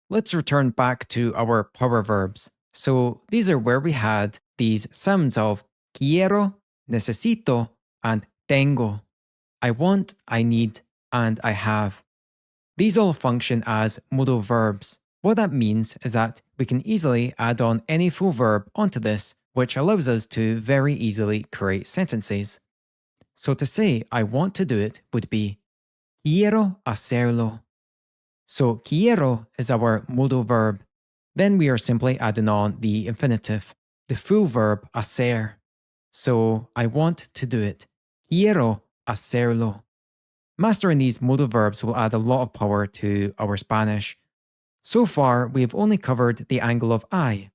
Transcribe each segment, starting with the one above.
Let's return back to our power verbs. So these are where we had these sounds of quiero, necesito, and tengo. I want, I need, and I have. These all function as modal verbs. What that means is that we can easily add on any full verb onto this, which allows us to very easily create sentences. So to say I want to do it would be quiero hacerlo. So quiero is our modal verb. Then we are simply adding on the infinitive, the full verb hacer. So I want to do it. Quiero hacerlo. Mastering these modal verbs will add a lot of power to our Spanish. So far, we have only covered the angle of I.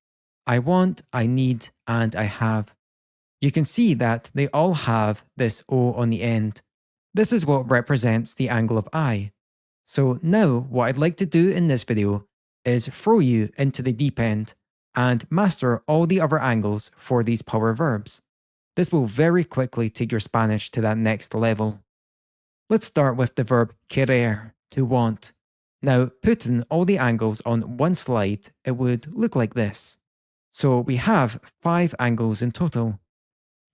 I want, I need, and I have. You can see that they all have this O on the end. This is what represents the angle of I. So now what I'd like to do in this video is throw you into the deep end and master all the other angles for these power verbs. This will very quickly take your Spanish to that next level. Let's start with the verb querer, to want. Now, putting all the angles on one slide, it would look like this. So we have 5 angles in total.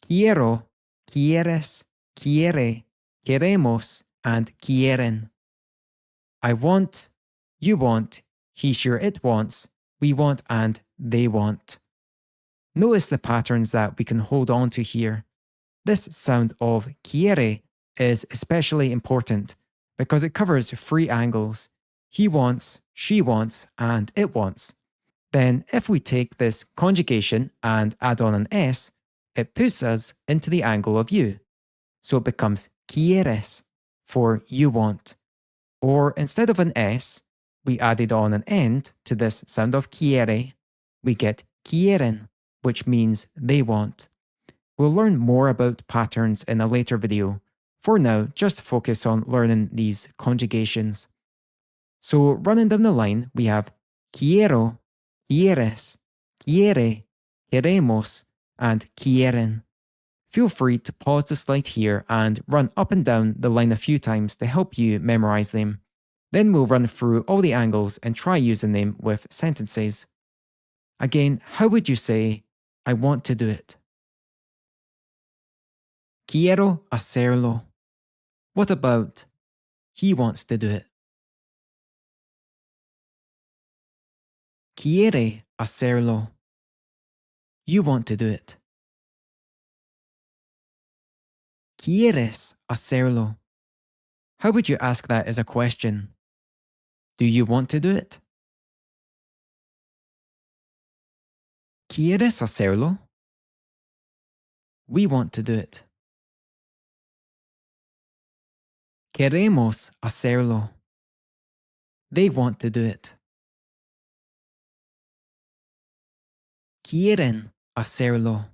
Quiero, quieres, quiere, queremos, and quieren. I want, you want, he, sure, it wants, we want, and they want. Notice the patterns that we can hold on to here. This sound of quiere is especially important because it covers 3 angles. He wants, she wants, and it wants. Then if we take this conjugation and add on an S, it puts us into the angle of you. So it becomes quieres, for you want. Or instead of an S, we added on an end to this sound of quiere, we get quieren, which means they want. We'll learn more about patterns in a later video. For now, just focus on learning these conjugations. So running down the line, we have quiero, quieres, quiere, queremos, and quieren. Feel free to pause the slide here and run up and down the line a few times to help you memorize them. Then we'll run through all the angles and try using them with sentences. Again, how would you say, I want to do it? Quiero hacerlo. What about, he wants to do it? Quiere hacerlo. You want to do it. ¿Quieres hacerlo? How would you ask that as a question? Do you want to do it? ¿Quieres hacerlo? We want to do it. Queremos hacerlo. They want to do it. Quieren hacerlo.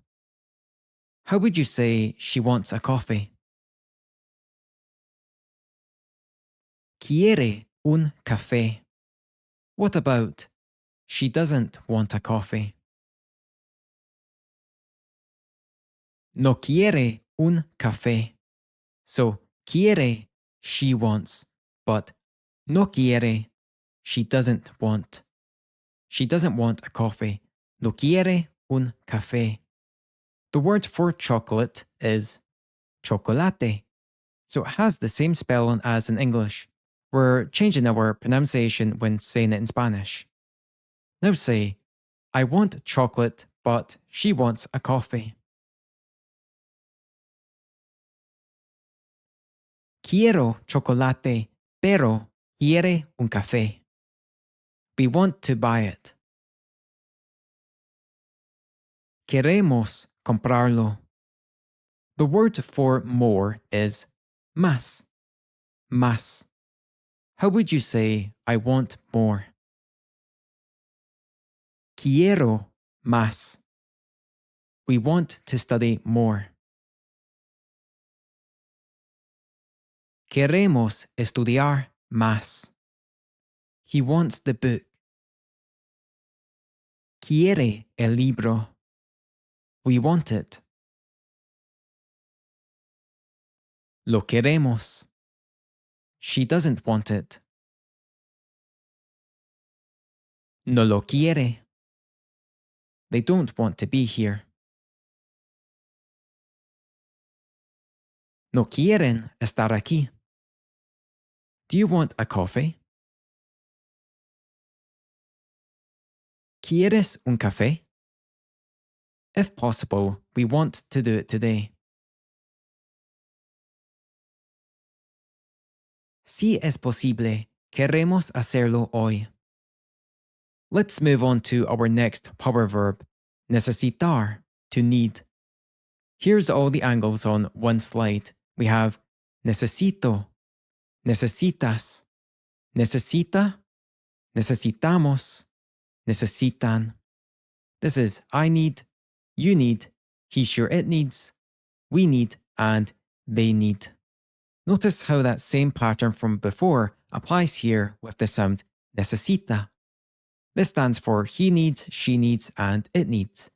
How would you say she wants a coffee? Quiere un café. What about she doesn't want a coffee? No quiere un café. So quiere, she wants, but no quiere, she doesn't want. She doesn't want a coffee. No quiere un café. The word for chocolate is chocolate. So it has the same spelling as in English. We're changing our pronunciation when saying it in Spanish. Now say, I want chocolate, but she wants a coffee. Quiero chocolate, pero quiere un café. We want to buy it. Queremos comprarlo. The word for more is más. Más. How would you say, I want more? Quiero más. We want to study more. Queremos estudiar más. He wants the book. Quiere el libro. We want it. Lo queremos. She doesn't want it. No lo quiere. They don't want to be here. No quieren estar aquí. Do you want a coffee? ¿Quieres un café? If possible, we want to do it today. Si es posible, queremos hacerlo hoy. Let's move on to our next power verb, necesitar, to need. Here's all the angles on one slide. We have necesito, necesitas, necesita, necesitamos, necesitan. This is I need, you need, he sure it needs, we need, and they need. Notice how that same pattern from before applies here with the sound necesita. This stands for he needs, she needs, and it needs.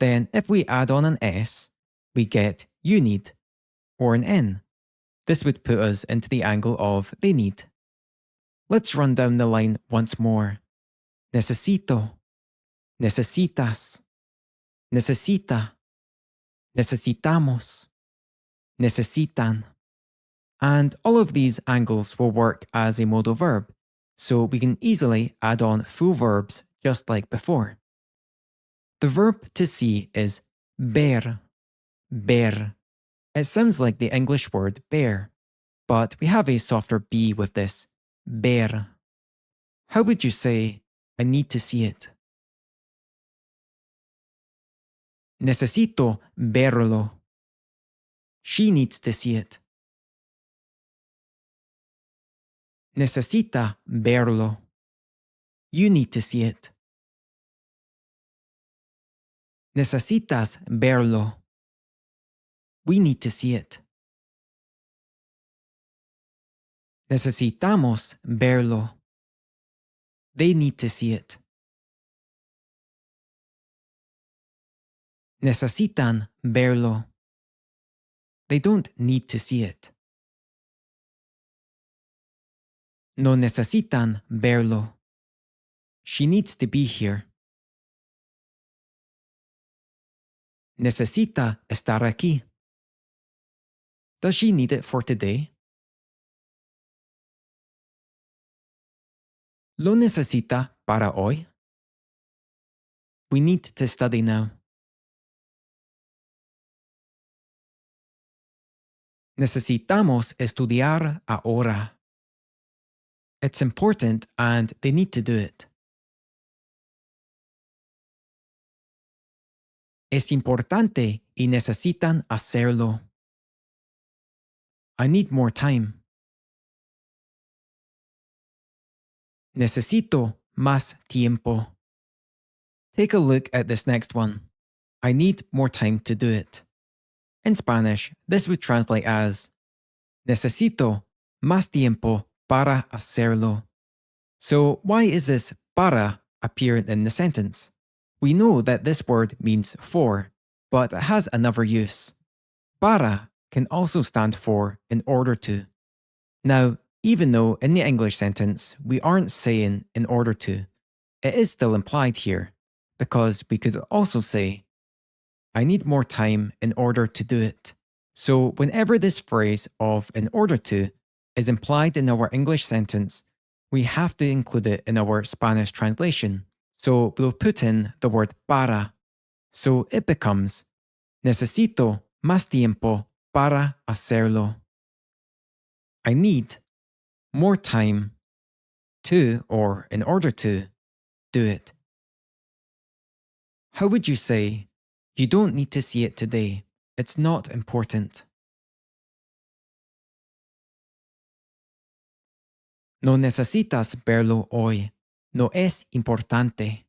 Then if we add on an S, we get you need, or an N. This would put us into the angle of they need. Let's run down the line once more. Necesito, necesitas, necesita, necesitamos, necesitan. And all of these angles will work as a modal verb, so we can easily add on full verbs just like before. The verb to see is ver, ver. It sounds like the English word bear, but we have a softer B with this, ver. How would you say, I need to see it? Necesito verlo. She needs to see it. Necesita verlo. You need to see it. Necesitas verlo. We need to see it. Necesitamos verlo. They need to see it. Necesitan verlo. They don't need to see it. No necesitan verlo. She needs to be here. Necesita estar aquí. Does she need it for today? ¿Lo necesita para hoy? We need to study now. Necesitamos estudiar ahora. It's important and they need to do it. Es importante y necesitan hacerlo. I need more time. Necesito más tiempo. Take a look at this next one. I need more time to do it. In Spanish, this would translate as Necesito más tiempo para hacerlo. So why is this para appearing in the sentence? We know that this word means for, but it has another use. Para can also stand for in order to. Now, even though in the English sentence we aren't saying in order to, it is still implied here, because we could also say, I need more time in order to do it. So whenever this phrase of in order to is implied in our English sentence, we have to include it in our Spanish translation. So we'll put in the word para. So it becomes Necesito más tiempo para hacerlo. I need more time to, or in order to, do it. How would you say, you don't need to see it today, it's not important? No necesitas verlo hoy, no es importante.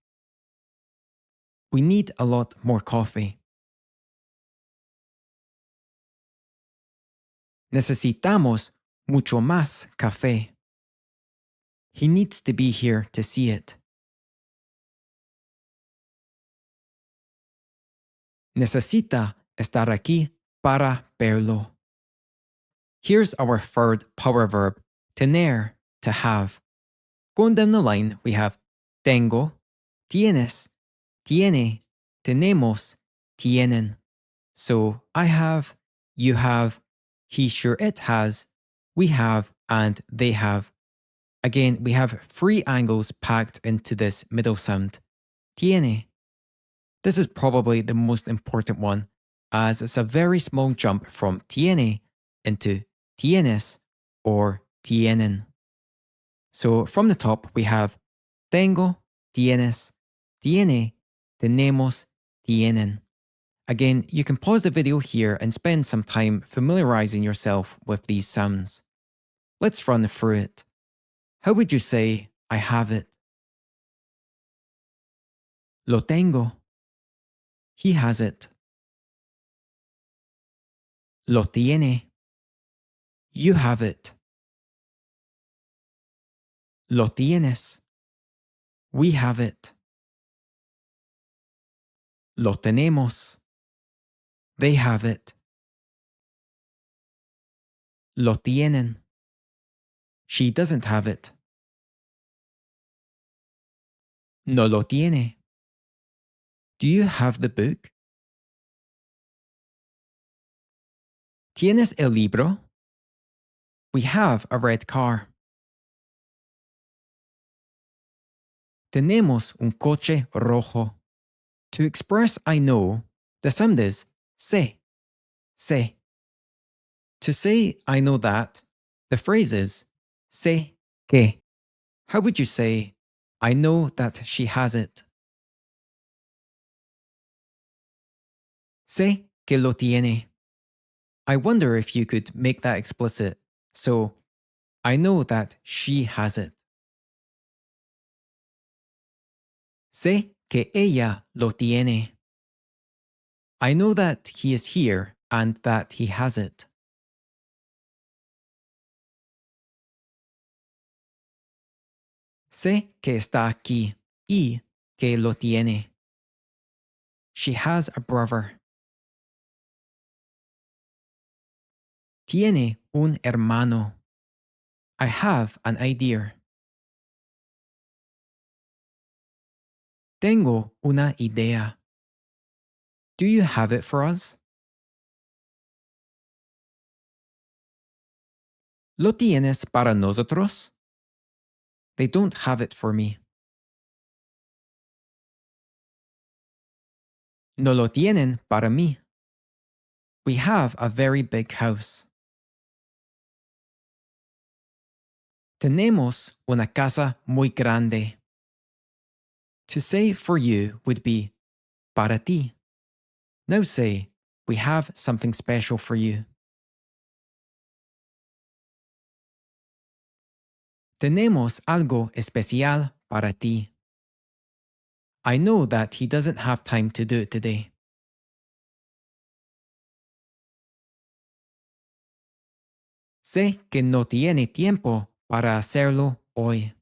We need a lot more coffee. Necesitamos mucho más café. He needs to be here to see it. Necesita estar aquí para verlo. Here's our third power verb, tener, to have. Going down the line, we have Tengo, tienes, tiene, tenemos, tienen. So I have, you have, he sure it has, we have, and they have. Again, we have three angles packed into this middle sound. Tiene. This is probably the most important one, as it's a very small jump from tiene into tienes or tienen. So from the top, we have tengo, tienes, tiene, tenemos, tienen. Again, you can pause the video here and spend some time familiarizing yourself with these sounds. Let's run through it. How would you say, I have it? Lo tengo. He has it. Lo tiene. You have it. Lo tienes. We have it. Lo tenemos. They have it. Lo tienen. She doesn't have it. No lo tiene. Do you have the book? ¿Tienes el libro? We have a red car. Tenemos un coche rojo. To express I know, the sound is sé, sé. To say I know that, the phrase is sé que. How would you say, I know that she has it? Sé que lo tiene. I wonder if you could make that explicit. So, I know that she has it. Sé que ella lo tiene. I know that he is here and that he has it. Sé que está aquí y que lo tiene. She has a brother. Tiene un hermano. I have an idea. Tengo una idea. Do you have it for us? ¿Lo tienes para nosotros? They don't have it for me. No lo tienen para mí. We have a very big house. Tenemos una casa muy grande. To say for you would be para ti. Now say, we have something special for you. Tenemos algo especial para ti. I know that he doesn't have time to do it today. Sé que no tiene tiempo para hacerlo hoy.